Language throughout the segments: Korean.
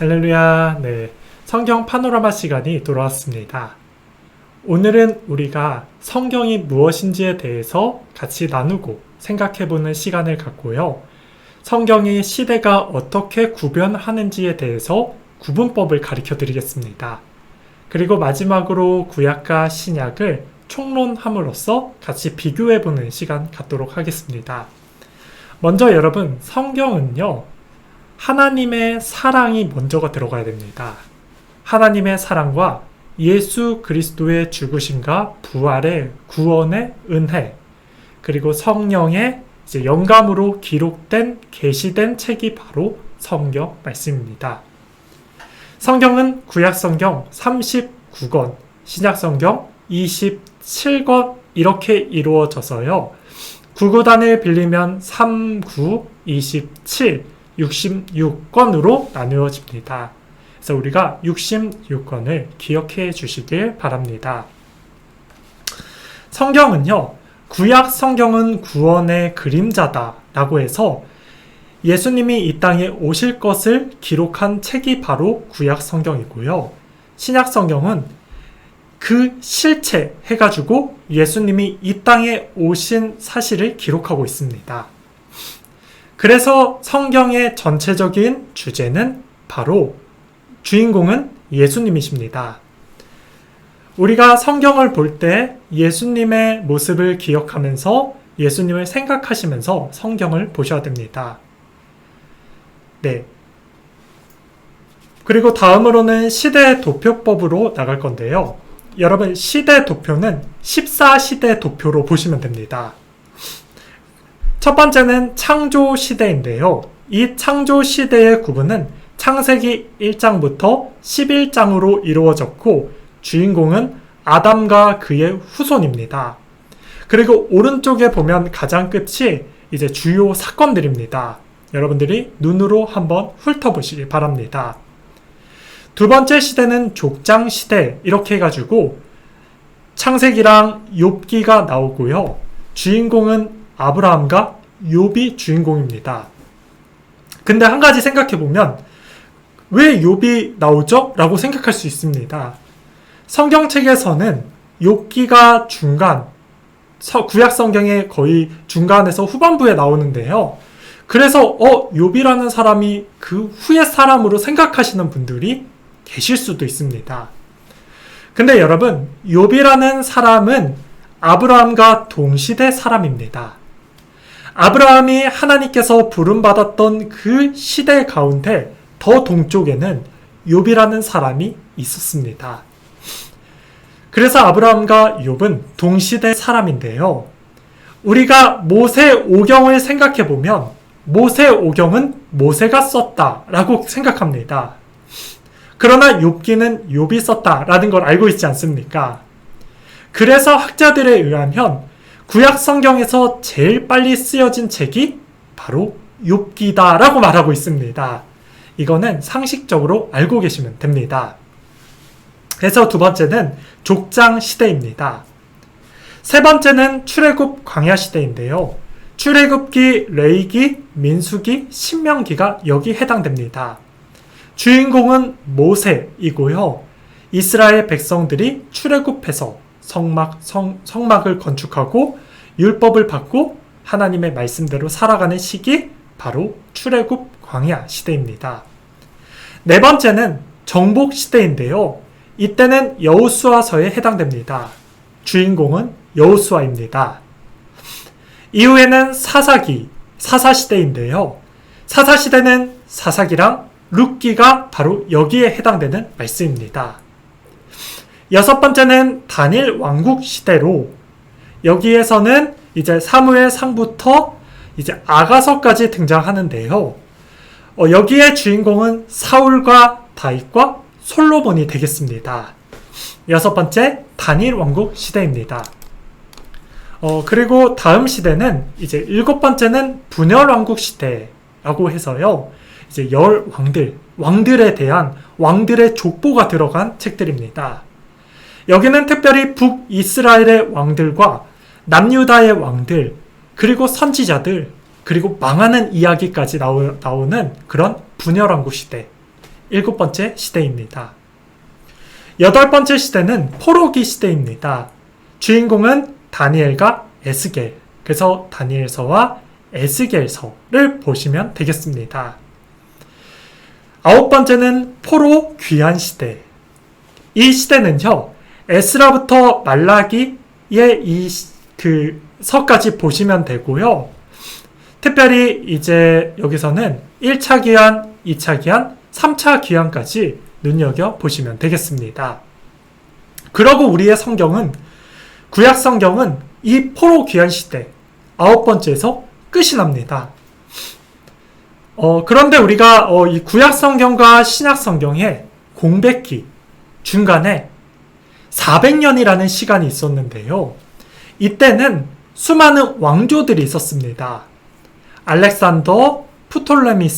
할렐루야. 네. 성경 파노라마 시간이 돌아왔습니다. 오늘은 우리가 성경이 무엇인지에 대해서 같이 나누고 생각해보는 시간을 갖고요. 성경이 시대가 어떻게 구별하는지에 대해서 구분법을 가르쳐 드리겠습니다. 그리고 마지막으로 구약과 신약을 총론함으로써 같이 비교해보는 시간 갖도록 하겠습니다. 먼저 여러분, 성경은요, 하나님의 사랑이 먼저가 들어가야 됩니다. 하나님의 사랑과 예수 그리스도의 죽으심과 부활의 구원의 은혜, 그리고 성령의 영감으로 기록된 계시된 책이 바로 성경 말씀입니다. 성경은 구약 성경 39권, 신약 성경 27권 이렇게 이루어져서요. 구구단을 빌리면 39, 27, 66권으로 나누어집니다. 그래서 우리가 66권을 기억해 주시길 바랍니다. 성경은요, 구약 성경은 구원의 그림자다 라고 해서 예수님이 이 땅에 오실 것을 기록한 책이 바로 구약 성경이고요. 신약 성경은 그 실체 해가지고 예수님이 이 땅에 오신 사실을 기록하고 있습니다. 그래서 성경의 전체적인 주제는 바로 주인공은 예수님이십니다. 우리가 성경을 볼 때 예수님의 모습을 기억하면서 예수님을 생각하시면서 성경을 보셔야 됩니다. 네. 그리고 다음으로는 시대 도표법으로 나갈 건데요. 여러분, 시대 도표는 14시대 도표로 보시면 됩니다. 첫 번째는 창조 시대인데요. 이 창조 시대의 구분은 창세기 1장부터 11장으로 이루어졌고 주인공은 아담과 그의 후손입니다. 그리고 오른쪽에 보면 가장 끝이 이제 주요 사건들입니다. 여러분들이 눈으로 한번 훑어보시기 바랍니다. 두 번째 시대는 족장 시대 이렇게 해가지고 창세기랑 욥기가 나오고요. 주인공은 아브라함과 욥이 주인공입니다. 근데 한 가지 생각해보면 왜 욥이 나오죠? 라고 생각할 수 있습니다. 성경책에서는 욥기가 중간, 구약 성경의 거의 중간에서 후반부에 나오는데요. 그래서 욥이라는 사람이 그 후의 사람으로 생각하시는 분들이 계실 수도 있습니다. 근데 여러분, 욥이라는 사람은 아브라함과 동시대 사람입니다. 아브라함이 하나님께서 부름받았던 그 시대 가운데 더 동쪽에는 욥이라는 사람이 있었습니다. 그래서 아브라함과 욥은 동시대 사람인데요. 우리가 모세오경을 생각해보면 모세오경은 모세가 썼다라고 생각합니다. 그러나 욥기는 욥이 썼다라는 걸 알고 있지 않습니까? 그래서 학자들에 의하면 구약 성경에서 제일 빨리 쓰여진 책이 바로 욥기다라고 말하고 있습니다. 이거는 상식적으로 알고 계시면 됩니다. 그래서 두 번째는 족장 시대입니다. 세 번째는 출애굽 광야 시대인데요. 출애굽기, 레위기, 민수기, 신명기가 여기 해당됩니다. 주인공은 모세이고요. 이스라엘 백성들이 출애굽해서 성막을 건축하고 율법을 받고 하나님의 말씀대로 살아가는 시기 바로 출애굽 광야 시대입니다. 네 번째는 정복 시대인데요. 이때는 여호수아서에 해당됩니다. 주인공은 여호수아입니다. 이후에는 사사기, 사사시대인데요. 사사시대는 사사기랑 룻기가 바로 여기에 해당되는 말씀입니다. 여섯 번째는 다닐 왕국 시대로 여기에서는 이제 사무엘 상부터 이제 아가서까지 등장하는데요. 여기에 주인공은 사울과 다윗과 솔로몬이 되겠습니다. 여섯 번째 다닐 왕국 시대입니다. 그리고 다음 시대는 이제 일곱 번째는 분열 왕국 시대라고 해서요. 이제 열 왕들에 대한 왕들의 족보가 들어간 책들입니다. 여기는 특별히 북이스라엘의 왕들과 남유다의 왕들, 그리고 선지자들, 그리고 망하는 이야기까지 나오는 그런 분열왕국 시대, 7번째 시대입니다. 8번째 시대는 포로기 시대입니다. 주인공은 다니엘과 에스겔, 그래서 다니엘서와 에스겔서를 보시면 되겠습니다. 9번째는 포로 귀환 시대. 이 시대는요, 에스라부터 말라기의 서까지 보시면 되고요. 특별히 이제 여기서는 1차 귀환, 2차 귀환, 3차 귀환까지 눈여겨보시면 되겠습니다. 그러고 우리의 성경은, 구약 성경은 이 포로 귀환 시대 9번째에서 끝이 납니다. 그런데 우리가 이 구약 성경과 신약 성경의 공백기 중간에 400년이라는 시간이 있었는데요. 이때는 수많은 왕조들이 있었습니다. 알렉산더, 프톨레미,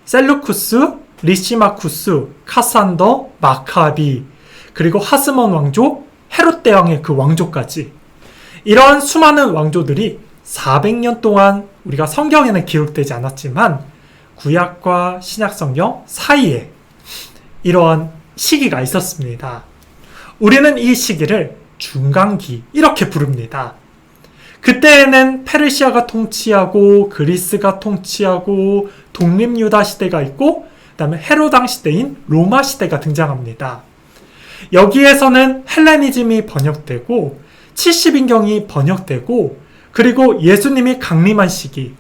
셀루쿠스, 리시마쿠스, 카산더, 마카비, 그리고 하스몬 왕조, 헤롯 대왕의 그 왕조까지, 이런 수많은 왕조들이 400년 동안 우리가 성경에는 기록되지 않았지만 구약과 신약 성경 사이에 이러한 시기가 있었습니다. 우리는 이 시기를 중간기 이렇게 부릅니다. 그때에는 페르시아가 통치하고 그리스가 통치하고 독립유다 시대가 있고, 그 다음에 헤로당 시대인 로마 시대가 등장합니다. 여기에서는 헬레니즘이 번역되고 70인경이 번역되고, 그리고 예수님이 강림한 시기,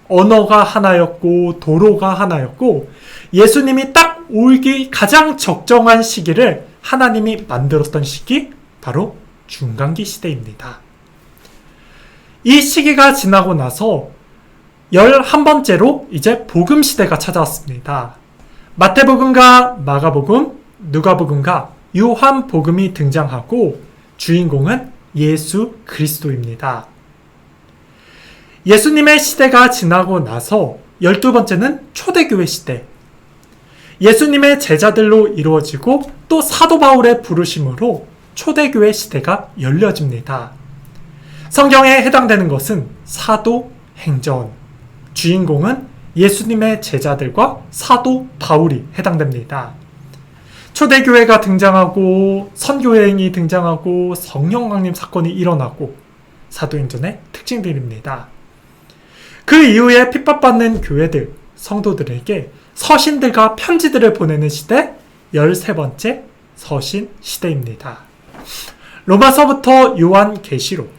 언어가 하나였고 도로가 하나였고, 예수님이 딱 오기 가장 적정한 시기를 하나님이 만들었던 시기, 바로 중간기 시대입니다. 이 시기가 지나고 나서 11번째로 이제 복음 시대가 찾아왔습니다. 마태복음과 마가복음, 누가복음과 요한복음이 등장하고 주인공은 예수 그리스도입니다. 예수님의 시대가 지나고 나서 12번째는 초대교회 시대. 예수님의 제자들로 이루어지고 또 사도 바울의 부르심으로 초대교회 시대가 열려집니다. 성경에 해당되는 것은 사도행전. 주인공은 예수님의 제자들과 사도 바울이 해당됩니다. 초대교회가 등장하고 선교여행이 등장하고 성령 강림 사건이 일어나고 사도행전의 특징들입니다. 그 이후에 핍박받는 교회들, 성도들에게 서신들과 편지들을 보내는 시대, 13번째 서신 시대입니다. 로마서부터 요한계시록,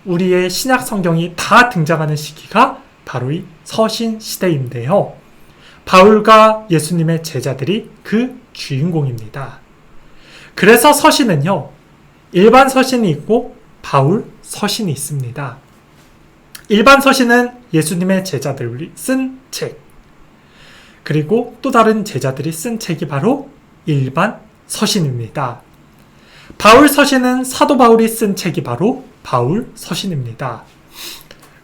우리의 신약 성경이 다 등장하는 시기가 바로 이 서신 시대인데요. 바울과 예수님의 제자들이 그 주인공입니다. 그래서 서신은요, 일반 서신이 있고 바울 서신이 있습니다. 일반 서신은 예수님의 제자들이 쓴 책, 그리고 또 다른 제자들이 쓴 책이 바로 일반 서신입니다. 바울 서신은 사도 바울이 쓴 책이 바로 바울 서신입니다.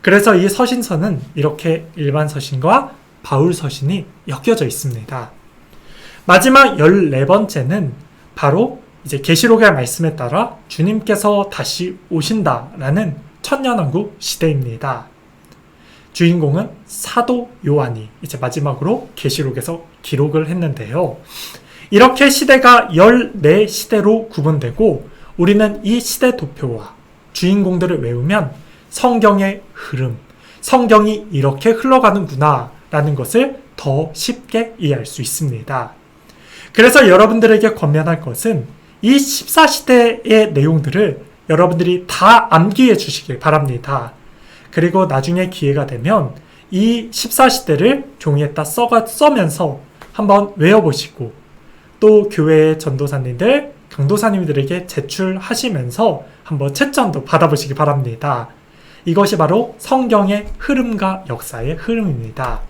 그래서 이 서신서는 이렇게 일반 서신과 바울 서신이 엮여져 있습니다. 마지막 14번째는 바로 이제 계시록의 말씀에 따라 주님께서 다시 오신다라는 천년왕국 시대입니다. 주인공은 사도 요한이 이제 마지막으로 계시록에서 기록을 했는데요. 이렇게 시대가 14시대로 구분되고, 우리는 이 시대 도표와 주인공들을 외우면 성경의 흐름, 성경이 이렇게 흘러가는구나 라는 것을 더 쉽게 이해할 수 있습니다. 그래서 여러분들에게 권면할 것은 이 14시대의 내용들을 여러분들이 다 암기해 주시길 바랍니다. 그리고 나중에 기회가 되면 이 14시대를 종이에다 써면서 한번 외워보시고, 또 교회의 전도사님들, 강도사님들에게 제출하시면서 한번 채점도 받아보시기 바랍니다. 이것이 바로 성경의 흐름과 역사의 흐름입니다.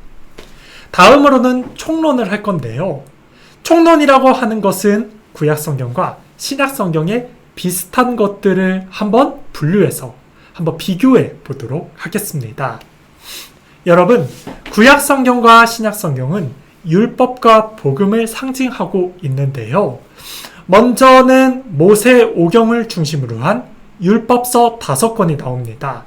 다음으로는 총론을 할 건데요. 총론이라고 하는 것은 구약 성경과 신약 성경의 비슷한 것들을 한번 분류해서 한번 비교해 보도록 하겠습니다. 여러분, 구약 성경과 신약 성경은 율법과 복음을 상징하고 있는데요. 먼저는 모세 오경을 중심으로 한 율법서 5권이 나옵니다.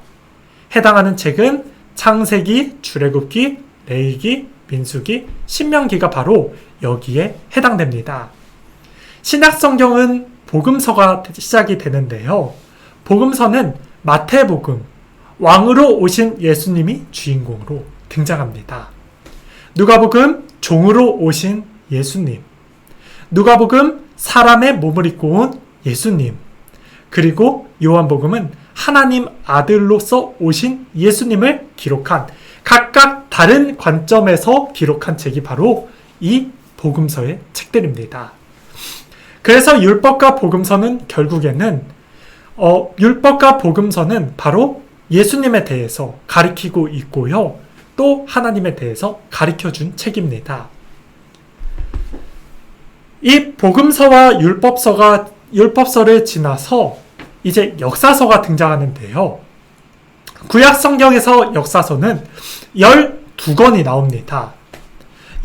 해당하는 책은 창세기, 출애굽기, 레위기, 민수기, 신명기가 바로 여기에 해당됩니다. 신약성경은 복음서가 시작이 되는데요. 복음서는 마태복음, 왕으로 오신 예수님이 주인공으로 등장합니다. 누가복음, 종으로 오신 예수님. 누가복음, 사람의 몸을 입고 온 예수님. 그리고 요한복음은 하나님 아들로서 오신 예수님을 기록한, 각각 다른 관점에서 기록한 책이 바로 이 복음서의 책들입니다. 그래서 율법과 복음서는 결국에는 율법과 복음서는 바로 예수님에 대해서 가리키고 있고요. 또 하나님에 대해서 가리켜준 책입니다. 이 복음서와 율법서를 지나서 이제 역사서가 등장하는데요. 구약 성경에서 역사서는 12권이 나옵니다.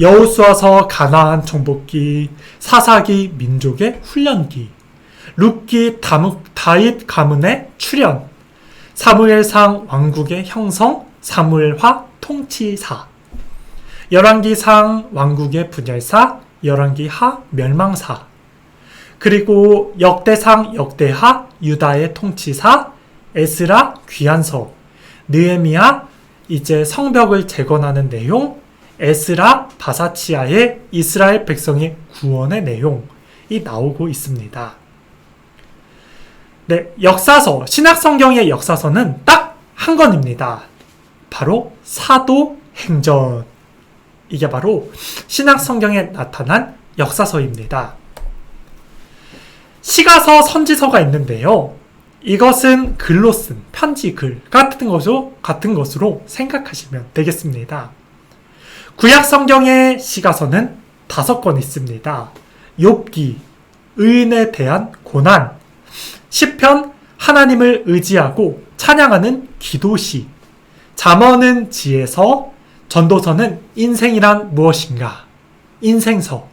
여호수아서 가나안 정복기, 사사기 민족의 훈련기, 룻기 다윗 가문의 출현, 사무엘상 왕국의 형성, 사무엘하 통치사, 열왕기상 왕국의 분열사, 열왕기하 멸망사, 그리고 역대상 역대하 유다의 통치사, 에스라 귀한서, 느헤미야 이제 성벽을 재건하는 내용, 에스라 바사치아의 이스라엘 백성의 구원의 내용이 나오고 있습니다. 네, 역사서, 신약성경의 역사서는 딱 한 권입니다. 바로 사도행전. 이게 바로 신약성경에 나타난 역사서입니다. 시가서, 선지서가 있는데요. 이것은 글로 쓴 편지글 같은 것으로 생각하시면 되겠습니다. 구약 성경의 시가서는 5권 있습니다. 욥기, 의인에 대한 고난, 시편, 하나님을 의지하고 찬양하는 기도시, 잠언은 지혜서, 전도서는 인생이란 무엇인가, 인생서,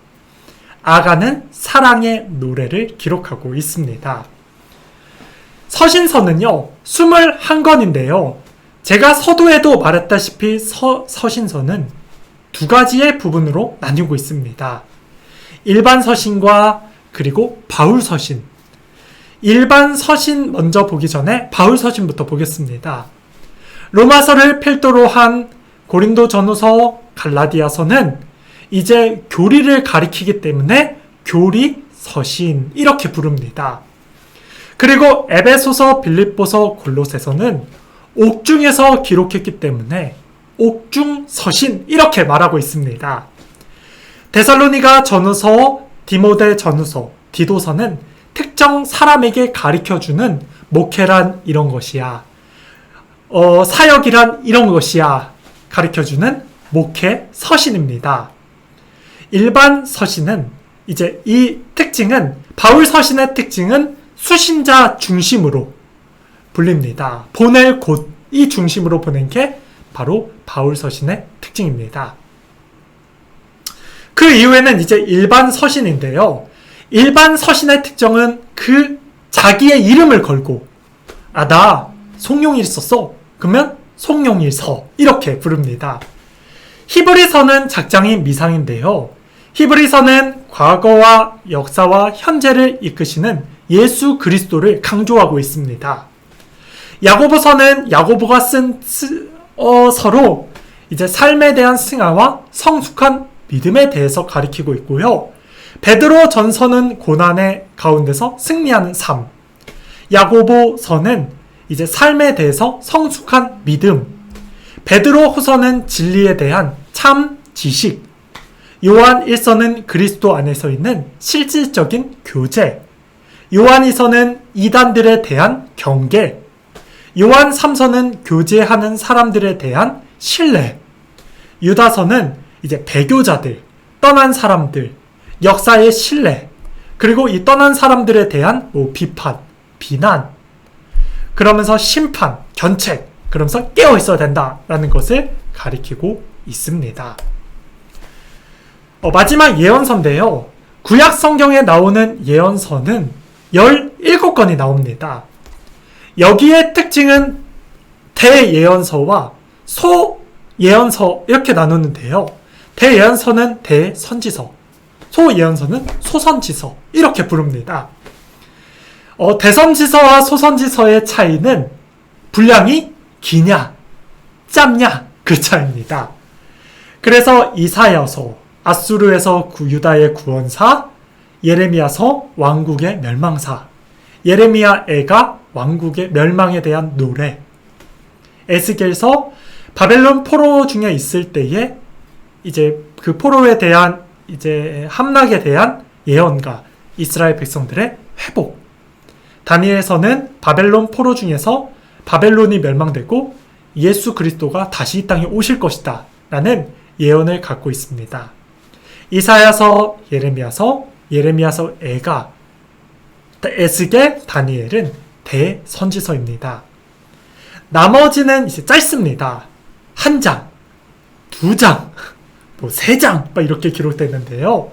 아가는 사랑의 노래를 기록하고 있습니다. 서신서는요, 21권인데요. 제가 서두에도 말했다시피 서신서는 2가지의 부분으로 나뉘고 있습니다. 일반 서신과 그리고 바울 서신. 일반 서신 먼저 보기 전에 바울 서신부터 보겠습니다. 로마서를 필두로 한 고린도 전후서, 갈라디아서는 이제 교리를 가리키기 때문에 교리 서신 이렇게 부릅니다. 그리고 에베소서, 빌립보서, 골로새서는 옥중에서 기록했기 때문에 옥중 서신 이렇게 말하고 있습니다. 데살로니가 전후서, 디모데 전후서, 디도서는 특정 사람에게 가르쳐주는 목회란 이런 것이야, 사역이란 이런 것이야 가르쳐주는 목회 서신입니다. 일반 서신은 이제 이 특징은, 바울 서신의 특징은 수신자 중심으로 불립니다. 보낼 곳이 중심으로 보낸 게 바로 바울 서신의 특징입니다. 그 이후에는 이제 일반 서신인데요. 일반 서신의 특징은 그 자기의 이름을 걸고, 나 송용일 썼어. 그러면 송용일서 이렇게 부릅니다. 히브리서는 작장이 미상인데요. 히브리서는 과거와 역사와 현재를 이끄시는 예수 그리스도를 강조하고 있습니다. 야고보서는 야고보가 쓴 서로 이제 삶에 대한 승화와 성숙한 믿음에 대해서 가리키고 있고요. 베드로 전서는 고난의 가운데서 승리하는 삶, 야고보서는 이제 삶에 대해서 성숙한 믿음, 베드로 후서는 진리에 대한 참 지식, 요한 1서는 그리스도 안에서 있는 실질적인 교제, 요한 2서는 이단들에 대한 경계, 요한 3서는 교제하는 사람들에 대한 신뢰, 유다서는 이제 배교자들, 떠난 사람들, 역사의 신뢰, 그리고 이 떠난 사람들에 대한 비판, 비난, 그러면서 심판, 견책, 그러면서 깨어 있어야 된다라는 것을 가리키고 있습니다. 마지막 예언서인데요. 구약 성경에 나오는 예언서는 17권이 나옵니다. 여기에 특징은 대예언서와 소예언서 이렇게 나누는데요. 대예언서는 대선지서, 소예언서는 소선지서 이렇게 부릅니다. 대선지서와 소선지서의 차이는 분량이 기냐 짧냐 그 차이입니다. 그래서 이사야서, 아수르에서 유다의 구원사, 예레미야서 왕국의 멸망사, 예레미야애가 왕국의 멸망에 대한 노래, 에스겔서 바벨론 포로 중에 있을 때에 이제 그 포로에 대한 이제 함락에 대한 예언과 이스라엘 백성들의 회복, 다니엘서는 바벨론 포로 중에서 바벨론이 멸망되고 예수 그리스도가 다시 이 땅에 오실 것이다 라는 예언을 갖고 있습니다. 이사야서, 예레미야서 애가, 에스겔, 다니엘은 대선지서입니다. 나머지는 이제 짧습니다. 한 장, 두 장, 세 장 이렇게 기록되는데요.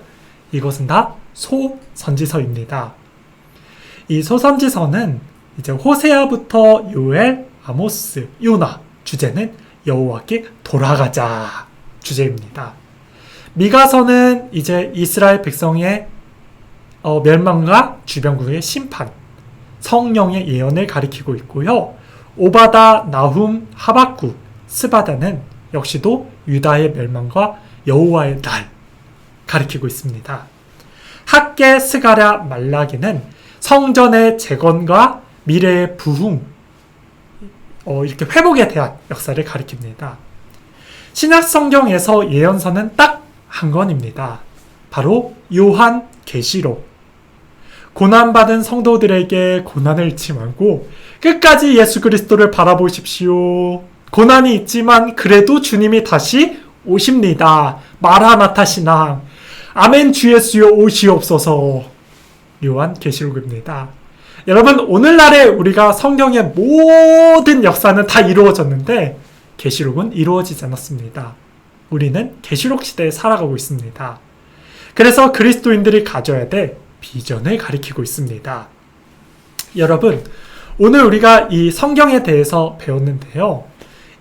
이것은 다 소선지서입니다. 이 소선지서는 이제 호세아부터 요엘, 아모스, 요나, 주제는 여호와께 돌아가자 주제입니다. 미가서는 이제 이스라엘 백성의 멸망과 주변국의 심판, 성령의 예언을 가리키고 있고요. 오바다, 나훔, 하박국, 스바다는 역시도 유다의 멸망과 여호와의 날 가리키고 있습니다. 학개, 스가랴, 말라기는 성전의 재건과 미래의 부흥, 이렇게 회복에 대한 역사를 가리킵니다. 신약 성경에서 예언서는 딱 한 권입니다. 바로 요한 계시록. 고난받은 성도들에게 고난을 잊지 말고 끝까지 예수 그리스도를 바라보십시오. 고난이 있지만 그래도 주님이 다시 오십니다. 마라나타 신앙. 아멘 주 예수여 오시옵소서. 요한 계시록입니다. 여러분, 오늘날에 우리가 성경의 모든 역사는 다 이루어졌는데 계시록은 이루어지지 않았습니다. 우리는 계시록 시대에 살아가고 있습니다. 그래서 그리스도인들이 가져야 될 비전을 가리키고 있습니다. 여러분, 오늘 우리가 이 성경에 대해서 배웠는데요.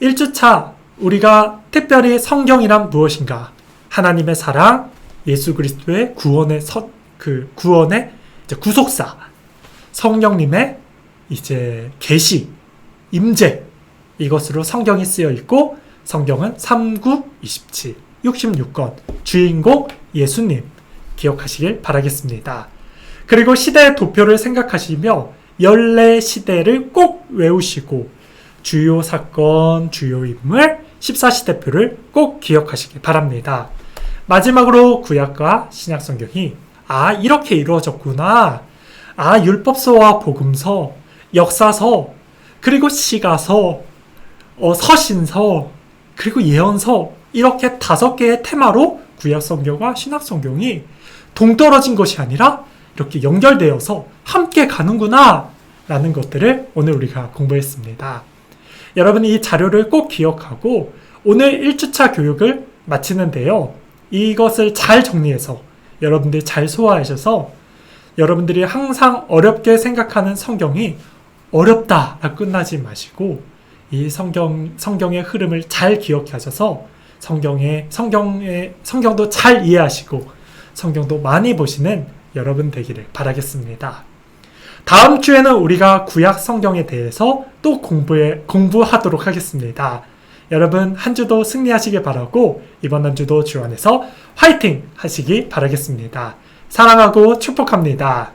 1주차 우리가 특별히 성경이란 무엇인가? 하나님의 사랑, 예수 그리스도의 구원의 이제 구속사, 성령님의 이제 계시, 임재, 이것으로 성경이 쓰여 있고, 성경은 3927, 66권, 주인공 예수님 기억하시길 바라겠습니다. 그리고 시대의 도표를 생각하시며 연례 시대를 꼭 외우시고 주요 사건, 주요 인물, 14시대표를 꼭 기억하시길 바랍니다. 마지막으로 구약과 신약 성경이 이렇게 이루어졌구나. 율법서와 복음서, 역사서, 그리고 시가서, 서신서, 그리고 예언서, 이렇게 5개의 테마로 구약 성경과 신약 성경이 동떨어진 것이 아니라 이렇게 연결되어서 함께 가는구나 라는 것들을 오늘 우리가 공부했습니다. 여러분이 이 자료를 꼭 기억하고 오늘 1주차 교육을 마치는데요. 이것을 잘 정리해서 여러분들이 잘 소화하셔서 여러분들이 항상 어렵게 생각하는 성경이 어렵다라 끝나지 마시고 이 성경의 흐름을 잘 기억하셔서 성경도 잘 이해하시고 성경도 많이 보시는 여러분 되기를 바라겠습니다. 다음 주에는 우리가 구약 성경에 대해서 또 공부하도록 하겠습니다. 여러분 한 주도 승리하시길 바라고 이번 한 주도 주 안에서 화이팅 하시기 바라겠습니다. 사랑하고 축복합니다.